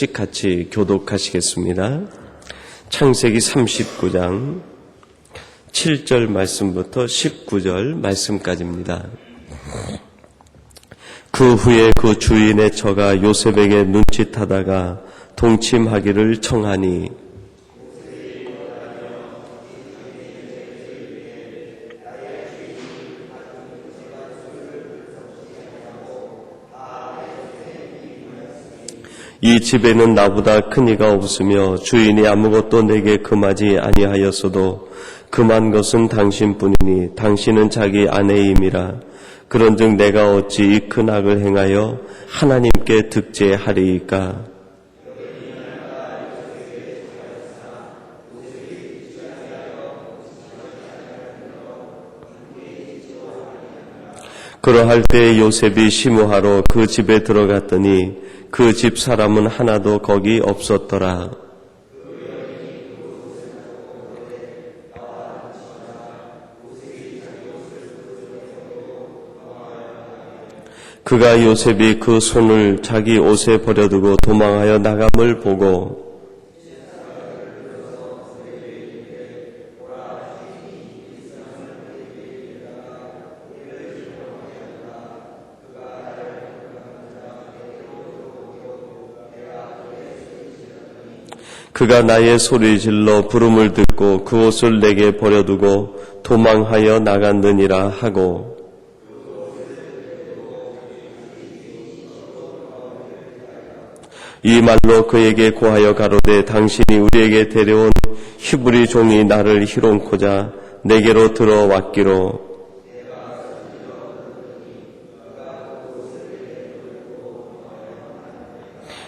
같이 교독하시겠습니다. 창세기 39장 7절 말씀부터 19절 말씀까지입니다. 그 후에 그 주인의 처가 요셉에게 눈짓하다가 동침하기를 청하니 이 집에는 나보다 큰 이가 없으며 주인이 아무것도 내게 금하지 아니하였어도 금한 것은 당신뿐이니 당신은 자기 아내임이라. 그런즉 내가 어찌 이 큰 악을 행하여 하나님께 득죄하리이까. 그러할 때 요셉이 시무하러 그 집에 들어갔더니 그 집 사람은 하나도 거기 없었더라. 그가 요셉이 그 손을 자기 옷에 버려두고 도망하여 나감을 보고 그가 나의 소리질러 부름을 듣고 그 옷을 내게 버려두고 도망하여 나갔느니라 하고 이 말로 그에게 고하여 가로되 당신이 우리에게 데려온 히브리 종이 나를 희롱코자 내게로 들어왔기로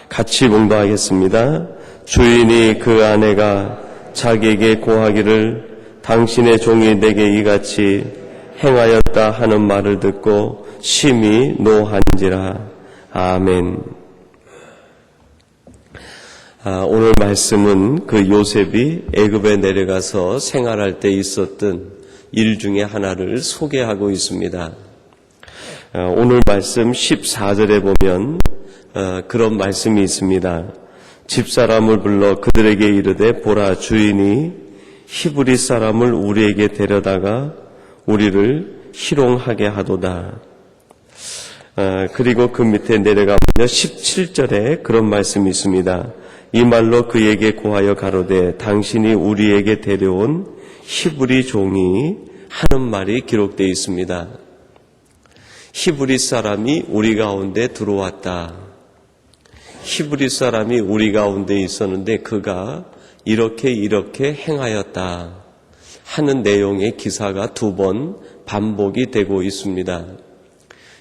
같이 봉독하겠습니다. 주인이 그 아내가 자기에게 고하기를 당신의 종이 내게 이같이 행하였다 하는 말을 듣고 심히 노한지라. 아멘. 오늘 말씀은 그 요셉이 애굽에 내려가서 생활할 때 있었던 일 중에 하나를 소개하고 있습니다. 오늘 말씀 14절에 보면 그런 말씀이 있습니다. 집사람을 불러 그들에게 이르되 보라 주인이 히브리 사람을 우리에게 데려다가 우리를 희롱하게 하도다. 그리고 그 밑에 내려가면 17절에 그런 말씀이 있습니다. 이 말로 그에게 고하여 가로되 당신이 우리에게 데려온 히브리 종이 하는 말이 기록되어 있습니다. 히브리 사람이 우리 가운데 들어왔다. 히브리 사람이 우리 가운데 있었는데 그가 이렇게 행하였다 하는 내용의 기사가 2번 반복이 되고 있습니다.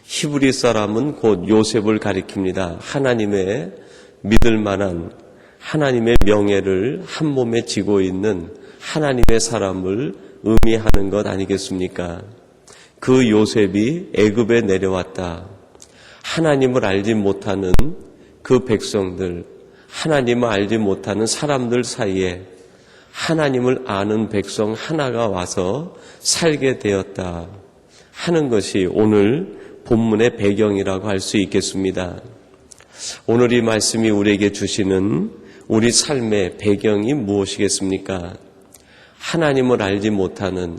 히브리 사람은 곧 요셉을 가리킵니다. 하나님의 믿을 만한 하나님의 명예를 한 몸에 지고 있는 하나님의 사람을 의미하는 것 아니겠습니까? 그 요셉이 애굽에 내려왔다. 하나님을 알지 못하는 그 백성들, 하나님을 알지 못하는 사람들 사이에 하나님을 아는 백성 하나가 와서 살게 되었다 하는 것이 오늘 본문의 배경이라고 할 수 있겠습니다. 오늘 이 말씀이 우리에게 주시는 우리 삶의 배경이 무엇이겠습니까? 하나님을 알지 못하는,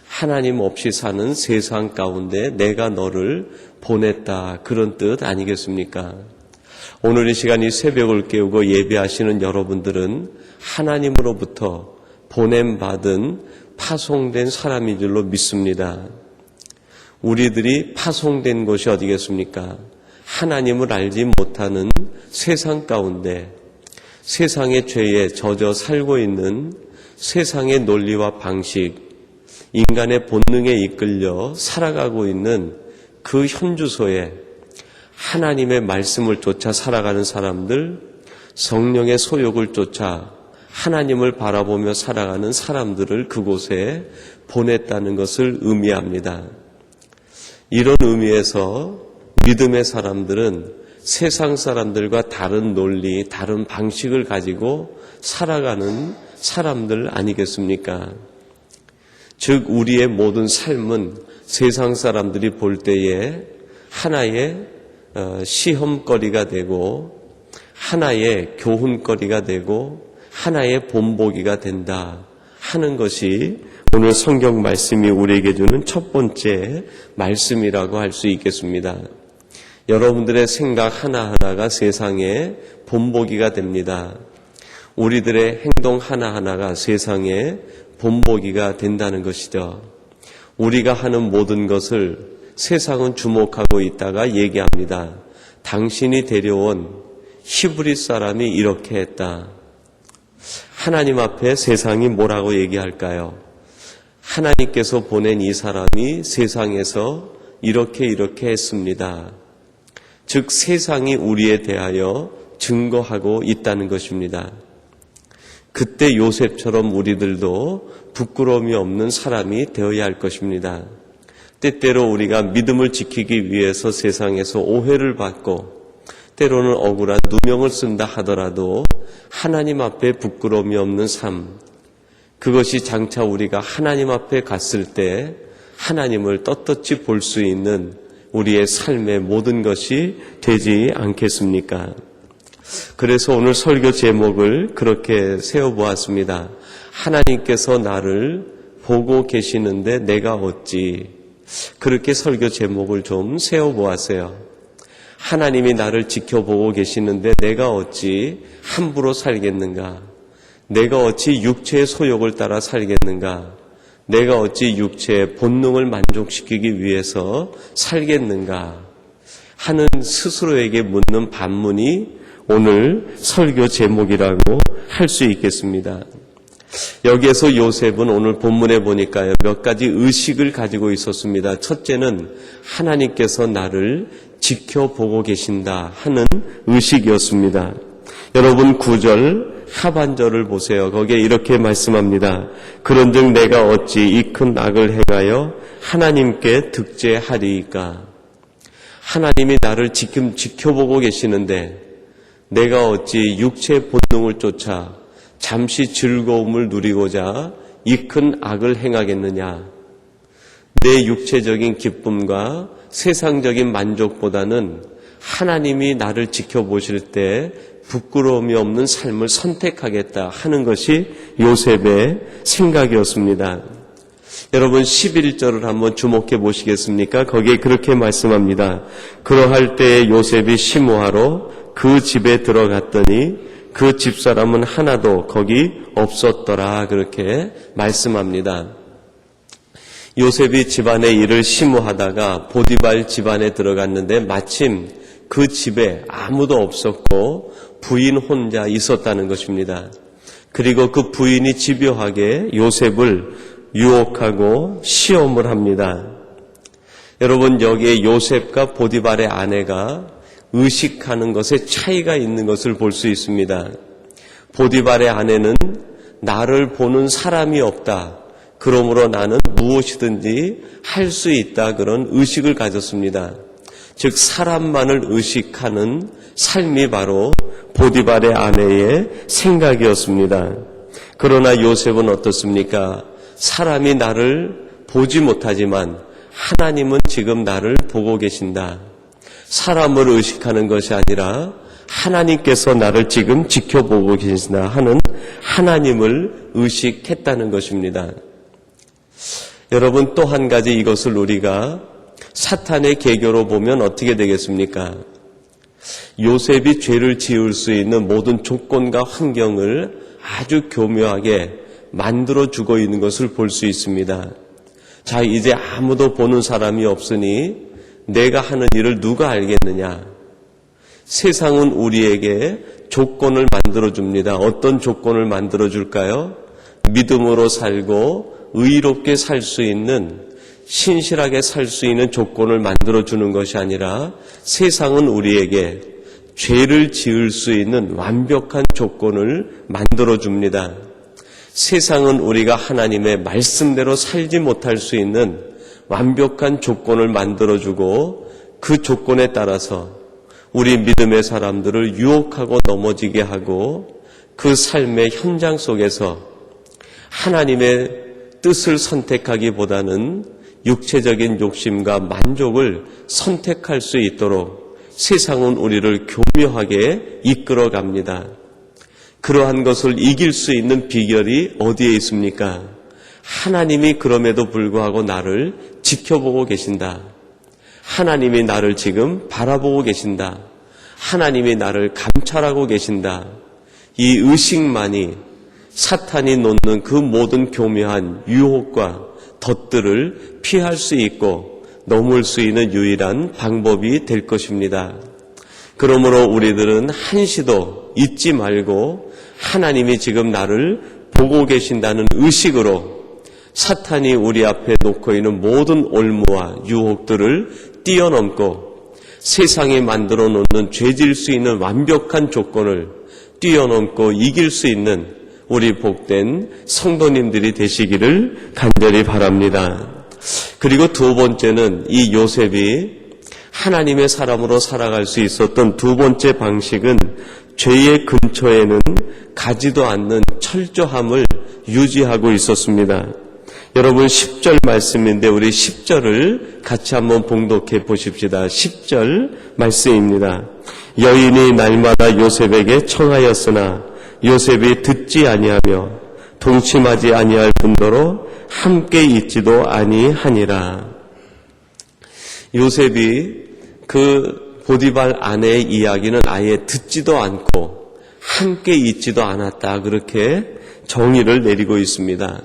하나님 없이 사는 세상 가운데 내가 너를 보냈다 그런 뜻 아니겠습니까? 오늘 이 시간 이 새벽을 깨우고 예배하시는 여러분들은 하나님으로부터 보냄받은 파송된 사람인 줄로 믿습니다. 우리들이 파송된 곳이 어디겠습니까? 하나님을 알지 못하는 세상 가운데 세상의 죄에 젖어 살고 있는 세상의 논리와 방식, 인간의 본능에 이끌려 살아가고 있는 그 현주소에 하나님의 말씀을 쫓아 살아가는 사람들, 성령의 소욕을 쫓아 하나님을 바라보며 살아가는 사람들을 그곳에 보냈다는 것을 의미합니다. 이런 의미에서 믿음의 사람들은 세상 사람들과 다른 논리, 다른 방식을 가지고 살아가는 사람들 아니겠습니까? 즉 우리의 모든 삶은 세상 사람들이 볼 때에 하나의 시험거리가 되고 하나의 교훈거리가 되고 하나의 본보기가 된다 하는 것이 오늘 성경 말씀이 우리에게 주는 첫 번째 말씀이라고 할 수 있겠습니다. 여러분들의 생각 하나하나가 세상의 본보기가 됩니다. 우리들의 행동 하나하나가 세상의 본보기가 된다는 것이죠. 우리가 하는 모든 것을 세상은 주목하고 있다가 얘기합니다. 당신이 데려온 히브리 사람이 이렇게 했다. 하나님 앞에 세상이 뭐라고 얘기할까요? 하나님께서 보낸 이 사람이 세상에서 이렇게 했습니다. 즉 세상이 우리에 대하여 증거하고 있다는 것입니다. 그때 요셉처럼 우리들도 부끄러움이 없는 사람이 되어야 할 것입니다. 때때로 우리가 믿음을 지키기 위해서 세상에서 오해를 받고 때로는 억울한 누명을 쓴다 하더라도 하나님 앞에 부끄러움이 없는 삶, 그것이 장차 우리가 하나님 앞에 갔을 때 하나님을 떳떳이 볼 수 있는 우리의 삶의 모든 것이 되지 않겠습니까? 그래서 오늘 설교 제목을 그렇게 세워보았습니다. 하나님께서 나를 보고 계시는데 내가 어찌, 그렇게 설교 제목을 좀 세워보았어요. 하나님이 나를 지켜보고 계시는데 내가 어찌 함부로 살겠는가? 내가 어찌 육체의 소욕을 따라 살겠는가? 내가 어찌 육체의 본능을 만족시키기 위해서 살겠는가? 하는 스스로에게 묻는 반문이 오늘 설교 제목이라고 할 수 있겠습니다. 여기에서 요셉은 오늘 본문에 보니까요, 몇 가지 의식을 가지고 있었습니다. 첫째는 하나님께서 나를 지켜보고 계신다 하는 의식이었습니다. 여러분 9절 하반절을 보세요. 거기에 이렇게 말씀합니다. 그런즉 내가 어찌 이 큰 악을 행하여 하나님께 득죄하리이까. 하나님이 나를 지금 지켜보고 계시는데 내가 어찌 육체의 본능을 쫓아 잠시 즐거움을 누리고자 이 큰 악을 행하겠느냐. 내 육체적인 기쁨과 세상적인 만족보다는 하나님이 나를 지켜보실 때 부끄러움이 없는 삶을 선택하겠다 하는 것이 요셉의 생각이었습니다. 여러분 11절을 한번 주목해 보시겠습니까? 거기에 그렇게 말씀합니다. 그러할 때에 요셉이 시무하러 그 집에 들어갔더니 그 집사람은 하나도 거기 없었더라, 그렇게 말씀합니다. 요셉이 집안의 일을 시무하다가 보디발 집안에 들어갔는데 마침 그 집에 아무도 없었고 부인 혼자 있었다는 것입니다. 그리고 그 부인이 집요하게 요셉을 유혹하고 시험을 합니다. 여러분 여기에 요셉과 보디발의 아내가 의식하는 것에 차이가 있는 것을 볼 수 있습니다. 보디발의 아내는 나를 보는 사람이 없다, 그러므로 나는 무엇이든지 할 수 있다, 그런 의식을 가졌습니다. 즉 사람만을 의식하는 삶이 바로 보디발의 아내의 생각이었습니다. 그러나 요셉은 어떻습니까? 사람이 나를 보지 못하지만 하나님은 지금 나를 보고 계신다. 사람을 의식하는 것이 아니라 하나님께서 나를 지금 지켜보고 계신다 하는 하나님을 의식했다는 것입니다. 여러분 또 한 가지 이것을 우리가 사탄의 계교로 보면 어떻게 되겠습니까? 요셉이 죄를 지을 수 있는 모든 조건과 환경을 아주 교묘하게 만들어주고 있는 것을 볼 수 있습니다. 자, 이제 아무도 보는 사람이 없으니 내가 하는 일을 누가 알겠느냐? 세상은 우리에게 조건을 만들어줍니다. 어떤 조건을 만들어줄까요? 믿음으로 살고 의롭게 살 수 있는, 신실하게 살 수 있는 조건을 만들어주는 것이 아니라 세상은 우리에게 죄를 지을 수 있는 완벽한 조건을 만들어줍니다. 세상은 우리가 하나님의 말씀대로 살지 못할 수 있는 완벽한 조건을 만들어주고 그 조건에 따라서 우리 믿음의 사람들을 유혹하고 넘어지게 하고 그 삶의 현장 속에서 하나님의 뜻을 선택하기보다는 육체적인 욕심과 만족을 선택할 수 있도록 세상은 우리를 교묘하게 이끌어갑니다. 그러한 것을 이길 수 있는 비결이 어디에 있습니까? 하나님이 그럼에도 불구하고 나를 지켜보고 계신다. 하나님이 나를 지금 바라보고 계신다. 하나님이 나를 감찰하고 계신다. 이 의식만이 사탄이 놓는 그 모든 교묘한 유혹과 덫들을 피할 수 있고 넘을 수 있는 유일한 방법이 될 것입니다. 그러므로 우리들은 한시도 잊지 말고 하나님이 지금 나를 보고 계신다는 의식으로 사탄이 우리 앞에 놓고 있는 모든 올무와 유혹들을 뛰어넘고 세상이 만들어 놓는 죄질 수 있는 완벽한 조건을 뛰어넘고 이길 수 있는 우리 복된 성도님들이 되시기를 간절히 바랍니다. 그리고 두 번째는 이 요셉이 하나님의 사람으로 살아갈 수 있었던 두 번째 방식은 죄의 근처에는 가지도 않는 철저함을 유지하고 있었습니다. 여러분 10절 말씀인데 우리 10절을 같이 한번 봉독해 보십시다. 10절 말씀입니다. 여인이 날마다 요셉에게 청하였으나 요셉이 듣지 아니하며 동침하지 아니할 뿐더러 함께 있지도 아니하니라. 요셉이 그 보디발 아내의 이야기는 아예 듣지도 않고 함께 있지도 않았다. 그렇게 정의를 내리고 있습니다.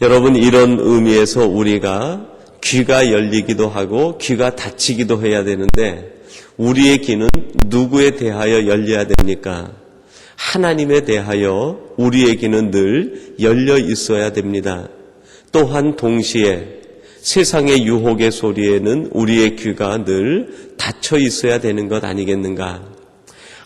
여러분 이런 의미에서 우리가 귀가 열리기도 하고 귀가 닫히기도 해야 되는데 우리의 귀는 누구에 대하여 열려야 됩니까? 하나님에 대하여 우리의 귀는 늘 열려 있어야 됩니다. 또한 동시에 세상의 유혹의 소리에는 우리의 귀가 늘 닫혀 있어야 되는 것 아니겠는가?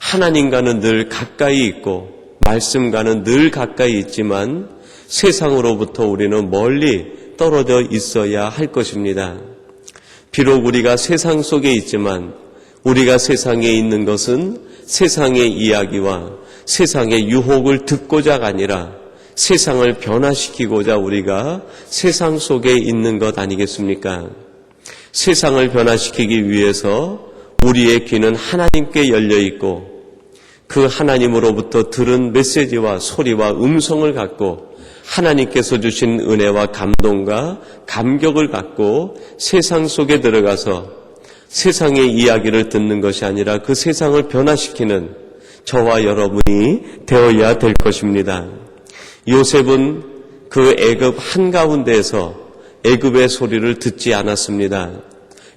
하나님과는 늘 가까이 있고 말씀과는 늘 가까이 있지만 세상으로부터 우리는 멀리 떨어져 있어야 할 것입니다. 비록 우리가 세상 속에 있지만 우리가 세상에 있는 것은 세상의 이야기와 세상의 유혹을 듣고자가 아니라 세상을 변화시키고자 우리가 세상 속에 있는 것 아니겠습니까? 세상을 변화시키기 위해서 우리의 귀는 하나님께 열려 있고 그 하나님으로부터 들은 메시지와 소리와 음성을 갖고 하나님께서 주신 은혜와 감동과 감격을 갖고 세상 속에 들어가서 세상의 이야기를 듣는 것이 아니라 그 세상을 변화시키는 저와 여러분이 되어야 될 것입니다. 요셉은 그 애굽 한가운데에서 애굽의 소리를 듣지 않았습니다.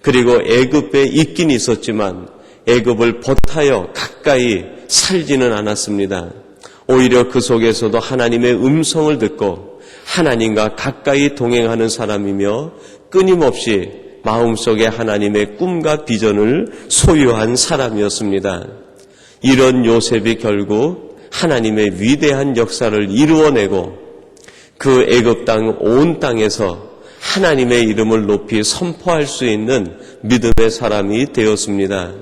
그리고 애굽에 있긴 있었지만 애굽을 벗하여 가까이 살지는 않았습니다. 오히려 그 속에서도 하나님의 음성을 듣고 하나님과 가까이 동행하는 사람이며 끊임없이 마음속에 하나님의 꿈과 비전을 소유한 사람이었습니다. 이런 요셉이 결국 하나님의 위대한 역사를 이루어내고 그 애굽 땅 온 땅에서 하나님의 이름을 높이 선포할 수 있는 믿음의 사람이 되었습니다.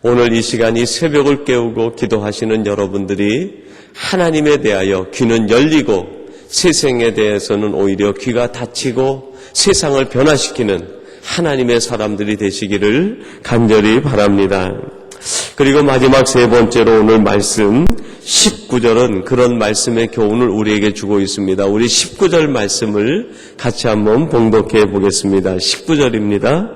오늘 이 시간이 새벽을 깨우고 기도하시는 여러분들이 하나님에 대하여 귀는 열리고 세상에 대해서는 오히려 귀가 닫히고 세상을 변화시키는 하나님의 사람들이 되시기를 간절히 바랍니다. 그리고 마지막 세 번째로 오늘 말씀 19절은 그런 말씀의 교훈을 우리에게 주고 있습니다. 우리 19절 말씀을 같이 한번 봉독해 보겠습니다. 19절입니다.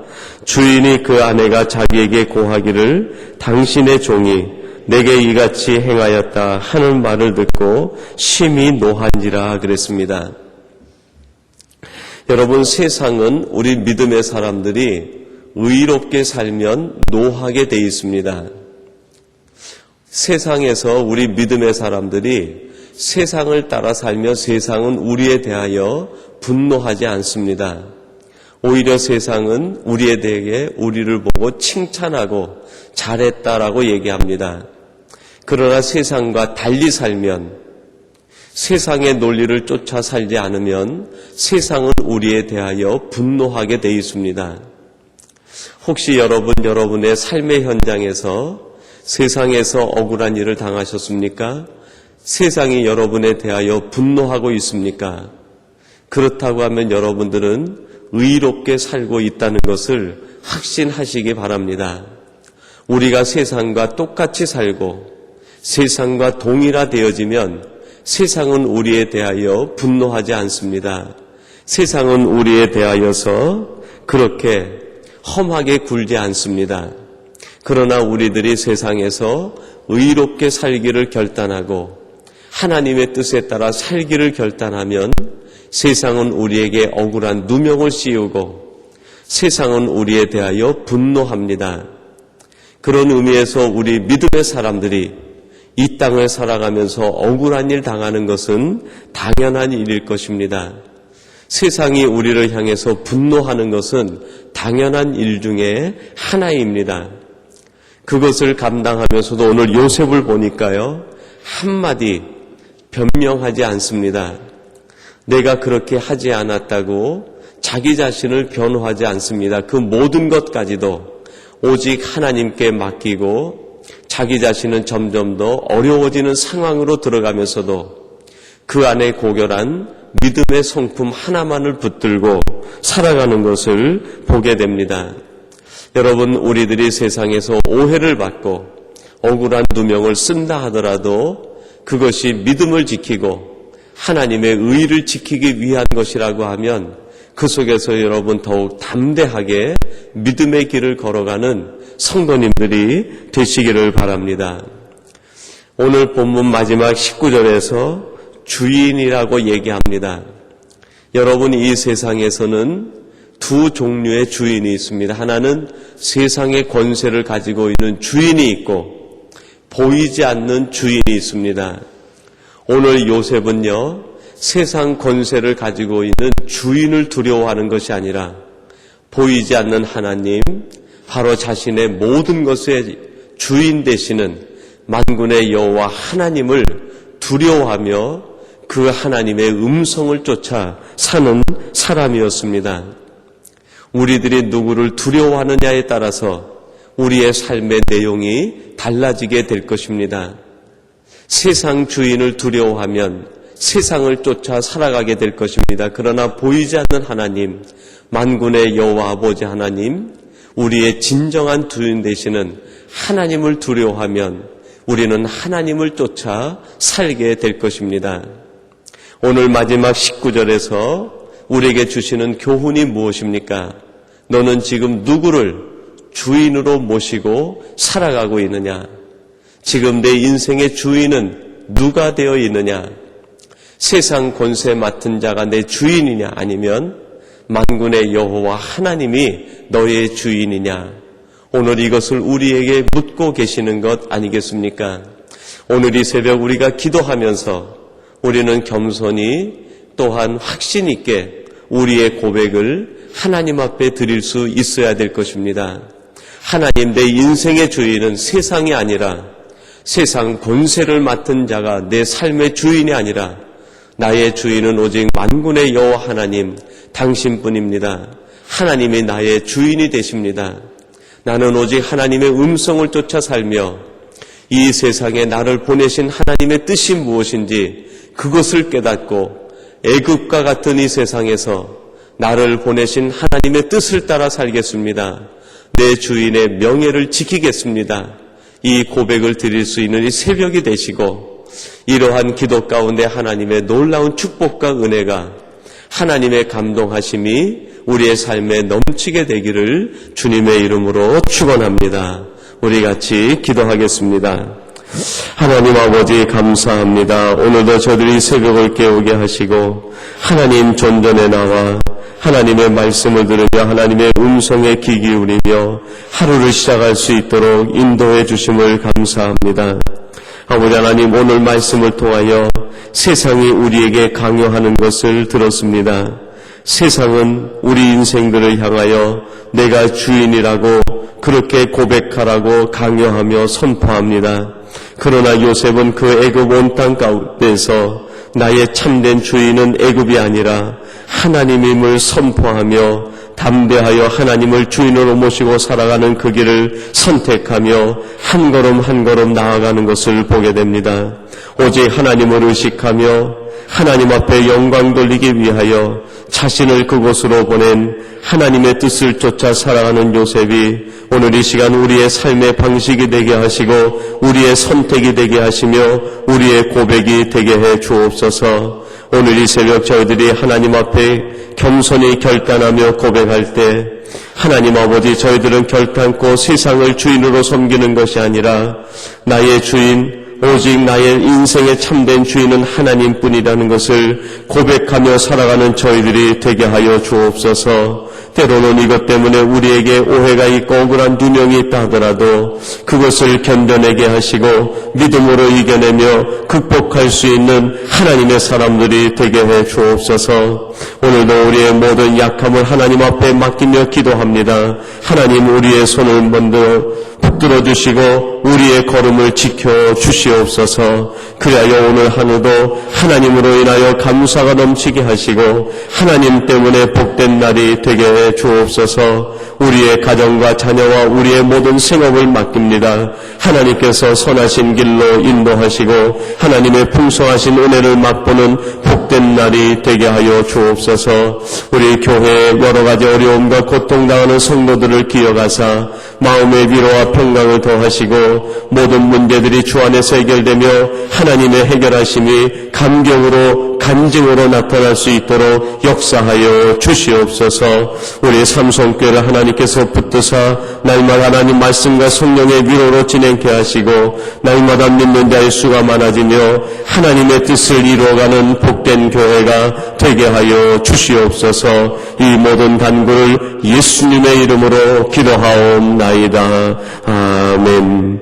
주인이 그 아내가 자기에게 고하기를 당신의 종이 내게 이같이 행하였다 하는 말을 듣고 심히 노한지라 그랬습니다. 여러분 세상은 우리 믿음의 사람들이 의롭게 살면 노하게 돼 있습니다. 세상에서 우리 믿음의 사람들이 세상을 따라 살며 세상은 우리에 대하여 분노하지 않습니다. 오히려 세상은 우리에 대해 우리를 보고 칭찬하고 잘했다라고 얘기합니다. 그러나 세상과 달리 살면 세상의 논리를 쫓아 살지 않으면 세상은 우리에 대하여 분노하게 돼 있습니다. 혹시 여러분의 삶의 현장에서 세상에서 억울한 일을 당하셨습니까? 세상이 여러분에 대하여 분노하고 있습니까? 그렇다고 하면 여러분들은 의롭게 살고 있다는 것을 확신하시기 바랍니다. 우리가 세상과 똑같이 살고 세상과 동일화되어지면 세상은 우리에 대하여 분노하지 않습니다. 세상은 우리에 대하여서 그렇게 험하게 굴지 않습니다. 그러나 우리들이 세상에서 의롭게 살기를 결단하고 하나님의 뜻에 따라 살기를 결단하면 세상은 우리에게 억울한 누명을 씌우고 세상은 우리에 대하여 분노합니다. 그런 의미에서 우리 믿음의 사람들이 이 땅을 살아가면서 억울한 일 당하는 것은 당연한 일일 것입니다. 세상이 우리를 향해서 분노하는 것은 당연한 일 중에 하나입니다. 그것을 감당하면서도 오늘 요셉을 보니까요, 한마디 변명하지 않습니다. 내가 그렇게 하지 않았다고 자기 자신을 변호하지 않습니다. 그 모든 것까지도 오직 하나님께 맡기고 자기 자신은 점점 더 어려워지는 상황으로 들어가면서도 그 안에 고결한 믿음의 성품 하나만을 붙들고 살아가는 것을 보게 됩니다. 여러분, 우리들이 세상에서 오해를 받고 억울한 누명을 쓴다 하더라도 그것이 믿음을 지키고 하나님의 의를 지키기 위한 것이라고 하면 그 속에서 여러분 더욱 담대하게 믿음의 길을 걸어가는 성도님들이 되시기를 바랍니다. 오늘 본문 마지막 19절에서 주인이라고 얘기합니다. 여러분, 이 세상에서는 두 종류의 주인이 있습니다. 하나는 세상의 권세를 가지고 있는 주인이 있고 보이지 않는 주인이 있습니다. 오늘 요셉은요, 세상 권세를 가지고 있는 주인을 두려워하는 것이 아니라 보이지 않는 하나님, 바로 자신의 모든 것의 주인 되시는 만군의 여호와 하나님을 두려워하며 그 하나님의 음성을 쫓아 사는 사람이었습니다. 우리들이 누구를 두려워하느냐에 따라서 우리의 삶의 내용이 달라지게 될 것입니다. 세상 주인을 두려워하면 세상을 쫓아 살아가게 될 것입니다. 그러나 보이지 않는 하나님, 만군의 여호와 아버지 하나님, 우리의 진정한 주인 되시는 하나님을 두려워하면 우리는 하나님을 쫓아 살게 될 것입니다. 오늘 마지막 19절에서 우리에게 주시는 교훈이 무엇입니까? 너는 지금 누구를 주인으로 모시고 살아가고 있느냐? 지금 내 인생의 주인은 누가 되어 있느냐? 세상 권세 맡은 자가 내 주인이냐? 아니면 만군의 여호와 하나님이 너의 주인이냐? 오늘 이것을 우리에게 묻고 계시는 것 아니겠습니까? 오늘 이 새벽 우리가 기도하면서 우리는 겸손히 또한 확신 있게 우리의 고백을 하나님 앞에 드릴 수 있어야 될 것입니다. 하나님, 내 인생의 주인은 세상이 아니라 세상 권세를 맡은 자가 내 삶의 주인이 아니라 나의 주인은 오직 만군의 여호와 하나님, 당신뿐입니다. 하나님이 나의 주인이 되십니다. 나는 오직 하나님의 음성을 쫓아 살며 이 세상에 나를 보내신 하나님의 뜻이 무엇인지 그것을 깨닫고 애굽과 같은 이 세상에서 나를 보내신 하나님의 뜻을 따라 살겠습니다. 내 주인의 명예를 지키겠습니다. 이 고백을 드릴 수 있는 이 새벽이 되시고 이러한 기도 가운데 하나님의 놀라운 축복과 은혜가 하나님의 감동하심이 우리의 삶에 넘치게 되기를 주님의 이름으로 축원합니다. 우리 같이 기도하겠습니다. 하나님 아버지 감사합니다. 오늘도 저들이 새벽을 깨우게 하시고 하나님 존전에 나와 하나님의 말씀을 들으며 하나님의 음성에 귀 기울이며 하루를 시작할 수 있도록 인도해 주심을 감사합니다. 아버지 하나님, 오늘 말씀을 통하여 세상이 우리에게 강요하는 것을 들었습니다. 세상은 우리 인생들을 향하여 내가 주인이라고 그렇게 고백하라고 강요하며 선포합니다. 그러나 요셉은 그 애굽 온 땅 가운데서 나의 참된 주인은 애굽이 아니라 하나님임을 선포하며 담대하여 하나님을 주인으로 모시고 살아가는 그 길을 선택하며 한 걸음 한 걸음 나아가는 것을 보게 됩니다. 오직 하나님을 의식하며 하나님 앞에 영광 돌리기 위하여 자신을 그곳으로 보낸 하나님의 뜻을 쫓아 살아가는 요셉이 오늘 이 시간 우리의 삶의 방식이 되게 하시고 우리의 선택이 되게 하시며 우리의 고백이 되게 해 주옵소서. 오늘 이 새벽 저희들이 하나님 앞에 겸손히 결단하며 고백할 때 하나님 아버지, 저희들은 결단코 세상을 주인으로 섬기는 것이 아니라 나의 주인, 오직 나의 인생의 참된 주인은 하나님뿐이라는 것을 고백하며 살아가는 저희들이 되게 하여 주옵소서. 때로는 이것 때문에 우리에게 오해가 있고 억울한 누명이 있다 하더라도 그것을 견뎌내게 하시고 믿음으로 이겨내며 극복할 수 있는 하나님의 사람들이 되게 해 주옵소서. 오늘도 우리의 모든 약함을 하나님 앞에 맡기며 기도합니다. 하나님, 우리의 손을 먼저 붙들어 주시고 우리의 걸음을 지켜 주시옵소서. 그리하여 오늘 하루도 하나님으로 인하여 감사가 넘치게 하시고 하나님 때문에 복된 날이 되게 해 주옵소서. 우리의 가정과 자녀와 우리의 모든 생업을 맡깁니다. 하나님께서 선하신 길로 인도하시고 하나님의 풍성하신 은혜를 맛보는 복된 날이 되게 하여 주옵소서. 우리 교회에 여러 가지 어려움과 고통당하는 성도들을 기억하사 마음의 위로와 평강을 더하시고 모든 문제들이 주 안에서 해결되며 하나님의 해결하심이 감격으로 간증으로 나타날 수 있도록 역사하여 주시옵소서. 우리 삼성교회를 하나님께서 붙드사 날마다 하나님 말씀과 성령의 위로로 진행케 하시고 날마다 믿는 자의 수가 많아지며 하나님의 뜻을 이루어가는 복된 교회가 되게 하여 주시옵소서. 이 모든 간구를 예수님의 이름으로 기도하옵나이다. 아멘.